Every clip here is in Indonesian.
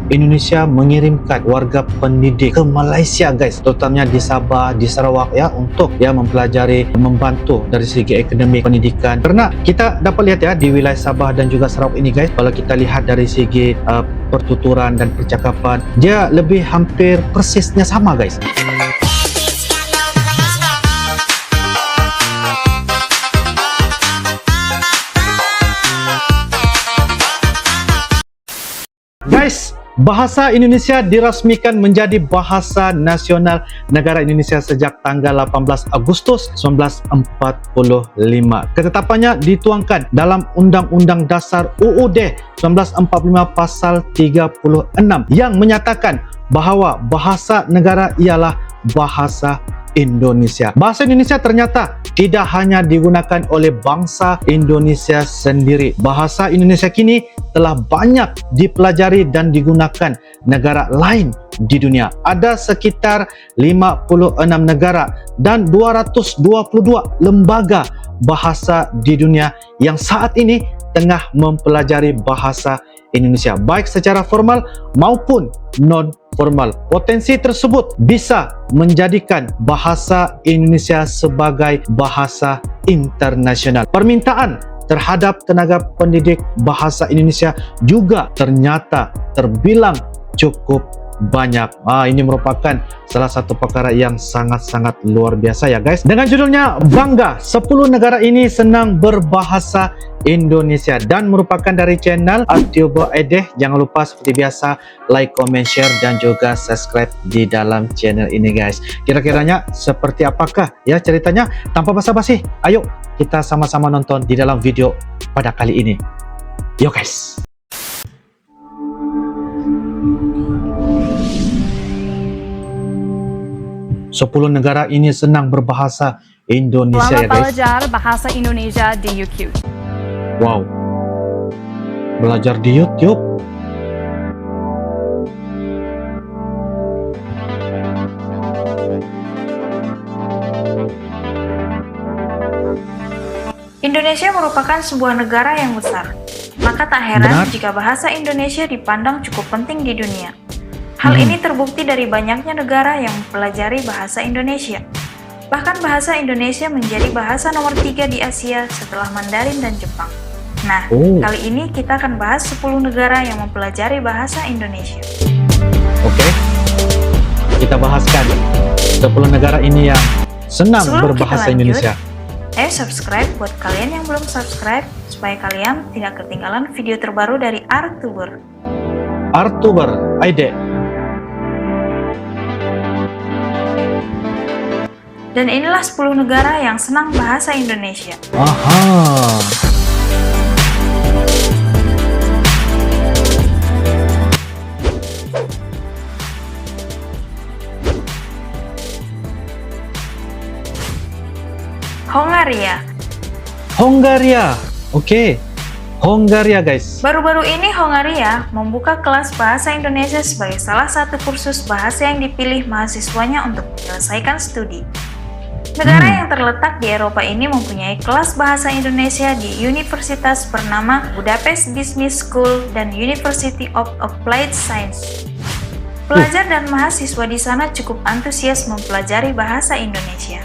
Indonesia mengirimkan warga pendidik ke Malaysia guys, terutamanya di Sabah, di Sarawak ya, untuk ya mempelajari, membantu dari segi akademik pendidikan. Karena kita dapat lihat ya di wilayah Sabah dan juga Sarawak ini guys, kalau kita lihat dari segi pertuturan dan percakapan, dia lebih hampir persisnya sama guys. Guys, bahasa Indonesia dirasmikan menjadi bahasa nasional negara Indonesia sejak tanggal 18 Agustus 1945. Ketetapannya dituangkan dalam Undang-Undang Dasar UUD 1945 pasal 36 yang menyatakan bahawa bahasa negara ialah bahasa Indonesia. Bahasa Indonesia ternyata tidak hanya digunakan oleh bangsa Indonesia sendiri. Bahasa Indonesia kini telah banyak dipelajari dan digunakan negara lain di dunia. Ada sekitar 56 negara dan 222 lembaga bahasa di dunia yang saat ini tengah mempelajari bahasa Indonesia, baik secara formal maupun non-formal. Potensi tersebut bisa menjadikan bahasa Indonesia sebagai bahasa internasional. Permintaan terhadap tenaga pendidik bahasa Indonesia juga ternyata terbilang cukup banyak. Ini merupakan salah satu perkara yang sangat-sangat luar biasa ya guys. Dengan judulnya Bangga 10 negara ini senang berbahasa Indonesia dan merupakan dari channel Artuber Edeh. Jangan lupa seperti biasa like, comment, share dan juga subscribe di dalam channel ini guys. Kira-kiranya seperti apakah ya ceritanya? Tanpa basa-basi, ayo kita sama-sama nonton di dalam video pada kali ini. Yo guys. Sepuluh negara ini senang berbahasa Indonesia ya guys. Belajar bahasa Indonesia di YouTube. Wow. Belajar di YouTube. Indonesia merupakan sebuah negara yang besar. Maka tak heran jika bahasa Indonesia dipandang cukup penting di dunia. Hal ini terbukti dari banyaknya negara yang mempelajari bahasa Indonesia. Bahkan bahasa Indonesia menjadi bahasa nomor 3 di Asia setelah Mandarin dan Jepang. Nah, kali ini kita akan bahas 10 negara yang mempelajari bahasa Indonesia. Oke, kita bahaskan 10 negara ini yang senang berbahasa Indonesia. Ayo subscribe buat kalian yang belum subscribe, supaya kalian tidak ketinggalan video terbaru dari Artuber. Artuber Edeh. Dan inilah 10 negara yang senang bahasa Indonesia. Aha. Hongaria. Hongaria. Oke. Hongaria guys. Baru-baru ini Hongaria membuka kelas bahasa Indonesia sebagai salah satu kursus bahasa yang dipilih mahasiswanya untuk menyelesaikan studi. Negara yang terletak di Eropa ini mempunyai kelas bahasa Indonesia di universitas bernama Budapest Business School dan University of Applied Science. Pelajar dan mahasiswa di sana cukup antusias mempelajari bahasa Indonesia.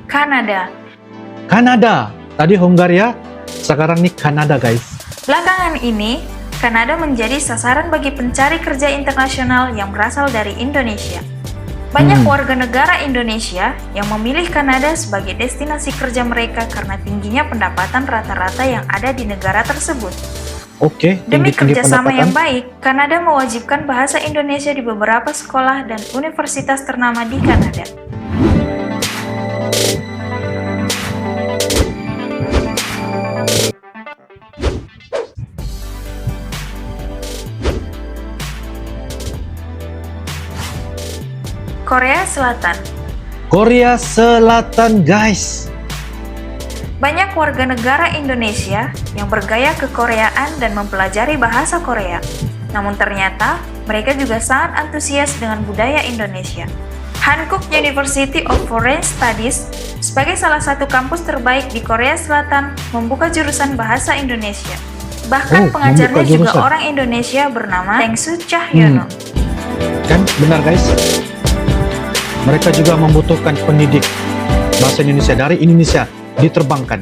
Kanada. Kanada. Tadi Hongaria, sekarang nih Kanada guys. Belakangan ini, Kanada menjadi sasaran bagi pencari kerja internasional yang berasal dari Indonesia. Banyak warga negara Indonesia yang memilih Kanada sebagai destinasi kerja mereka karena tingginya pendapatan rata-rata yang ada di negara tersebut. Oke, demi kerjasama yang baik, Kanada mewajibkan bahasa Indonesia di beberapa sekolah dan universitas ternama di Kanada. Korea Selatan. Korea Selatan guys. Banyak warga negara Indonesia yang bergaya kekoreaan dan mempelajari bahasa Korea. Namun ternyata, mereka juga sangat antusias dengan budaya Indonesia. Hankook University of Foreign Studies sebagai salah satu kampus terbaik di Korea Selatan membuka jurusan bahasa Indonesia. Bahkan pengajarnya membuka juga jurusan. orang Indonesia bernama Tengsu Cahyono. Kan benar guys, mereka juga membutuhkan pendidik bahasa Indonesia dari Indonesia diterbangkan.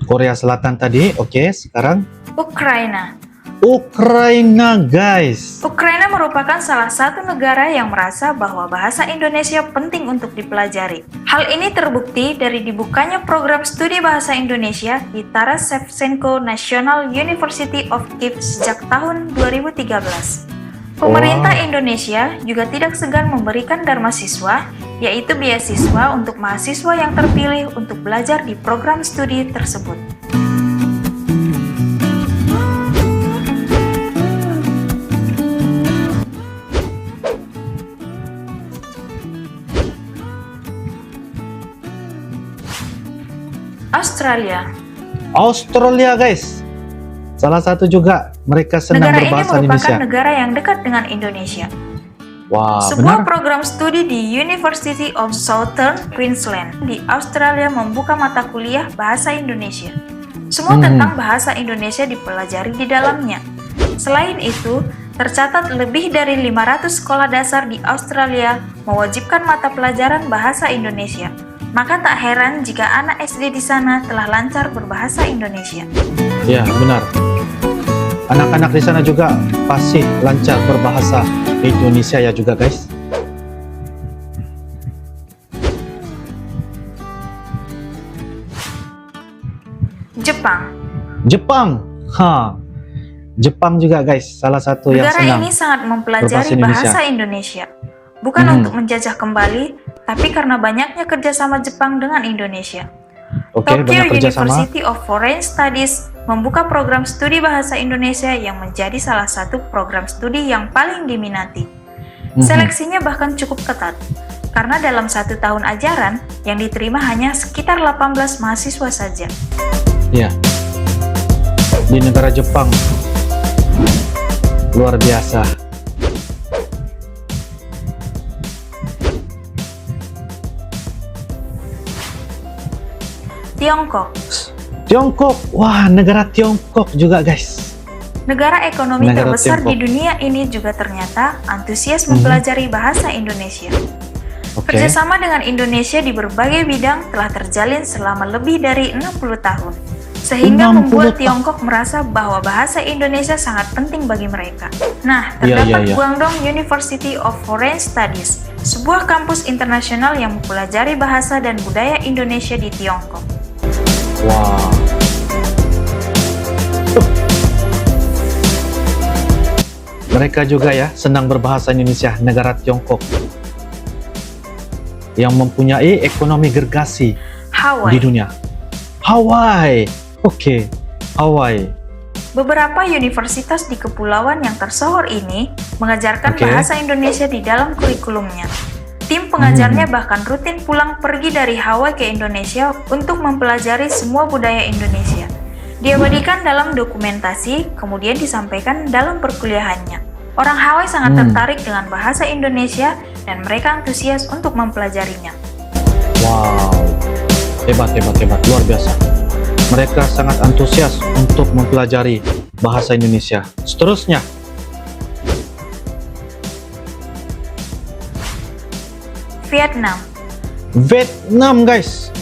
Korea Selatan tadi, oke, sekarang Ukraina. Ukraina guys. Ukraina merupakan salah satu negara yang merasa bahwa bahasa Indonesia penting untuk dipelajari. Hal ini terbukti dari dibukanya program studi bahasa Indonesia di Taras Shevchenko National University of Kyiv sejak tahun 2013. Pemerintah Indonesia juga tidak segan memberikan dharma siswa, yaitu beasiswa untuk mahasiswa yang terpilih untuk belajar di program studi tersebut. Australia guys, salah satu juga mereka senang Negara ini berbahasa merupakan Indonesia. negara yang dekat dengan Indonesia. Wah, Sebuah benar. program studi di University of Southern Queensland di Australia membuka mata kuliah bahasa Indonesia. Semua tentang bahasa Indonesia dipelajari di dalamnya. Selain itu, tercatat lebih dari 500 sekolah dasar di Australia mewajibkan mata pelajaran bahasa Indonesia. Maka tak heran jika anak SD di sana telah lancar berbahasa Indonesia. Ya, benar. Anak-anak di sana juga pasti lancar berbahasa Indonesia ya juga guys. Jepang. Jepang juga guys, salah satu yang Negara senang ini sangat mempelajari berbahasa Indonesia. bahasa Indonesia. Bukan untuk menjajah kembali, tapi karena banyaknya kerjasama Jepang dengan Indonesia. Oke, Tokyo banyak kerjasama. University of Foreign Studies membuka program studi bahasa Indonesia yang menjadi salah satu program studi yang paling diminati. Seleksinya bahkan cukup ketat, karena dalam 1 tahun ajaran yang diterima hanya sekitar 18 mahasiswa saja. Ya, di negara Jepang luar biasa. Tiongkok, wah negara Tiongkok juga guys. Negara ekonomi Negara terbesar di Tiongkok. dunia ini juga ternyata antusias mempelajari bahasa Indonesia. Oke. Kerjasama dengan Indonesia di berbagai bidang telah terjalin selama lebih dari 60 tahun. Sehingga 60 membuat tahun. Tiongkok merasa bahwa bahasa Indonesia sangat penting bagi mereka. Nah, Iya, terdapat iya. Guangdong University of Foreign Studies, sebuah kampus internasional yang mempelajari bahasa dan budaya Indonesia di Tiongkok. Wah. Mereka juga ya senang berbahasa Indonesia, negara Tiongkok yang mempunyai ekonomi gergasi di Hawaii. dunia. Hawaii, oke, Hawaii. Beberapa universitas di kepulauan yang tersohor ini mengajarkan Oke. bahasa Indonesia di dalam kurikulumnya. Tim pengajarnya bahkan rutin pulang pergi dari Hawaii ke Indonesia untuk mempelajari semua budaya Indonesia. Diabadikan dalam dokumentasi, kemudian disampaikan dalam perkuliahannya. Orang Hawaii sangat tertarik dengan bahasa Indonesia dan mereka antusias untuk mempelajarinya. Wow, hebat, luar biasa. Mereka sangat antusias untuk mempelajari bahasa Indonesia. Seterusnya, Vietnam guys,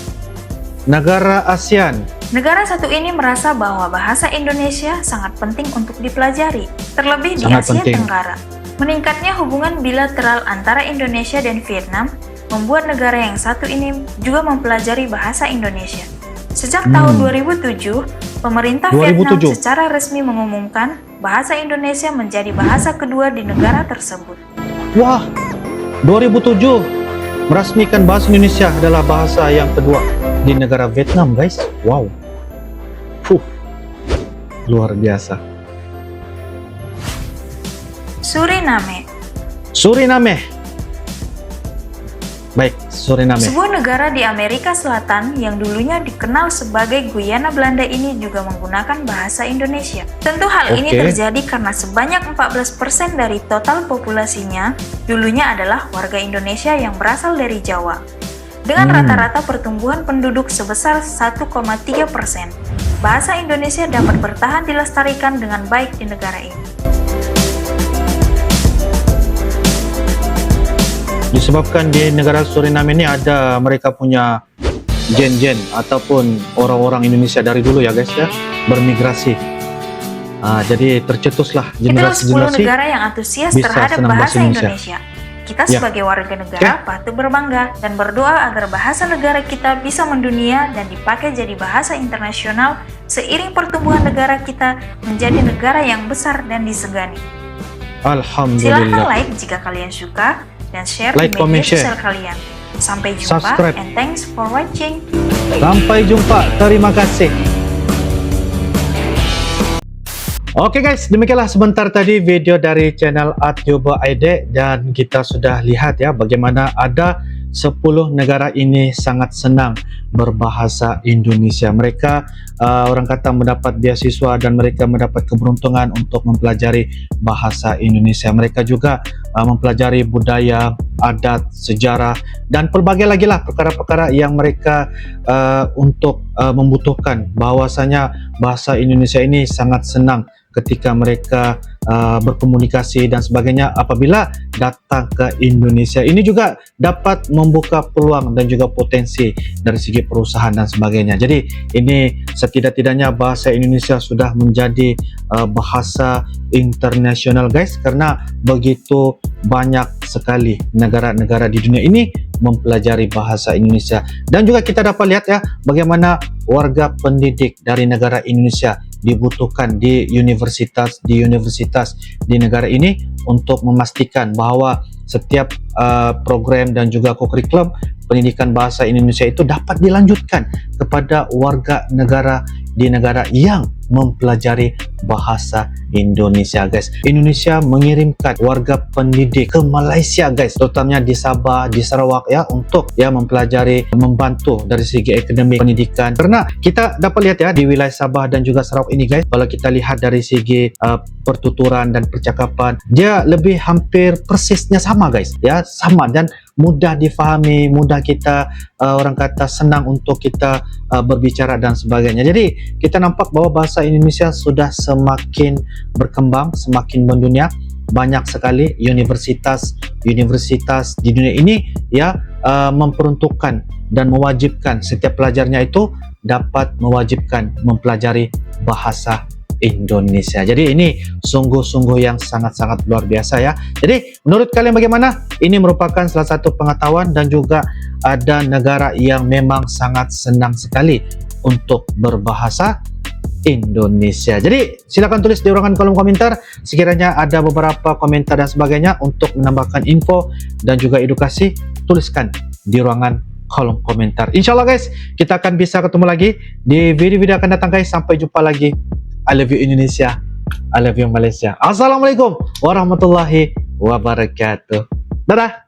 negara ASEAN. Negara satu ini merasa bahwa bahasa Indonesia sangat penting untuk dipelajari, terlebih di Sangat Asia penting. Tenggara. Meningkatnya hubungan bilateral antara Indonesia dan Vietnam membuat negara yang satu ini juga mempelajari bahasa Indonesia. Sejak tahun 2007, pemerintah Vietnam 2007. secara resmi mengumumkan bahasa Indonesia menjadi bahasa kedua di negara tersebut. Wah, 2007 merasmikan bahasa Indonesia adalah bahasa yang kedua di negara Vietnam guys. Wow, luar biasa. Suriname. Baik, Suriname. Sebuah negara di Amerika Selatan yang dulunya dikenal sebagai Guyana Belanda ini juga menggunakan bahasa Indonesia. Tentu hal ini Oke. terjadi karena sebanyak 14% dari total populasinya dulunya adalah warga Indonesia yang berasal dari Jawa. Dengan rata-rata pertumbuhan penduduk sebesar 1,3%, bahasa Indonesia dapat bertahan dilestarikan dengan baik di negara ini. Disebabkan di negara Suriname ini ada mereka punya gen-gen ataupun orang-orang Indonesia dari dulu ya guys ya, bermigrasi. Jadi tercetuslah Itulah 10 generasi-generasi negara yang antusias bisa terhadap senang bahasa bahasa Indonesia. Indonesia. Kita Ya. sebagai warga negara patut berbangga dan berdoa agar bahasa negara kita bisa mendunia dan dipakai jadi bahasa internasional seiring pertumbuhan negara kita menjadi negara yang besar dan disegani. Silahkan Alhamdulillah. like jika kalian suka dan share Like, di comment, media share. sosial kalian. Sampai jumpa Subscribe. and thanks for watching. Sampai jumpa. Terima kasih. Oke guys, demikianlah sebentar tadi video dari channel Atubo ID dan kita sudah lihat ya bagaimana ada 10 negara ini sangat senang berbahasa Indonesia. Mereka orang kata mendapat beasiswa dan mereka mendapat keberuntungan untuk mempelajari bahasa Indonesia. Mereka juga mempelajari budaya, adat, sejarah dan pelbagai lagi lah perkara-perkara yang mereka untuk membutuhkan. Bahwasanya bahasa Indonesia ini sangat senang ketika mereka berkomunikasi dan sebagainya apabila datang ke Indonesia. Ini juga dapat membuka peluang dan juga potensi dari segi perusahaan dan sebagainya. Jadi ini setidak-tidaknya bahasa Indonesia sudah menjadi bahasa internasional guys, karena begitu banyak sekali negara-negara di dunia ini mempelajari bahasa Indonesia. Dan juga kita dapat lihat ya bagaimana warga pendidik dari negara Indonesia dibutuhkan di universitas di negara ini untuk memastikan bahwa setiap program dan juga kurikulum pendidikan bahasa Indonesia itu dapat dilanjutkan kepada warga negara di negara yang mempelajari bahasa Indonesia guys. Indonesia mengirimkan warga pendidik ke Malaysia guys, terutamanya di Sabah, di Sarawak ya, untuk ya mempelajari, membantu dari segi akademik pendidikan. Karena kita dapat lihat ya di wilayah Sabah dan juga Sarawak ini guys, kalau kita lihat dari segi pertuturan dan percakapan, dia lebih hampir persisnya sama guys ya, sama dan mudah difahami, mudah kita orang kata senang untuk kita berbicara dan sebagainya. Jadi kita nampak bahwa bahasa Indonesia sudah semakin berkembang, semakin mendunia. Banyak sekali universitas di dunia ini ya memperuntukkan dan mewajibkan setiap pelajarnya itu dapat mewajibkan mempelajari bahasa Indonesia. Jadi ini sungguh-sungguh yang sangat-sangat luar biasa ya. Jadi menurut kalian bagaimana? Ini merupakan salah satu pengetahuan dan juga ada negara yang memang sangat senang sekali untuk berbahasa Indonesia. Jadi silakan tulis di ruangan kolom komentar sekiranya ada beberapa komentar dan sebagainya untuk menambahkan info dan juga edukasi, tuliskan di ruangan kolom komentar. Insya Allah guys, kita akan bisa ketemu lagi di video-video akan datang guys. Sampai jumpa lagi. I love you Indonesia, I love you Malaysia. Assalamualaikum warahmatullahi wabarakatuh. Dadah.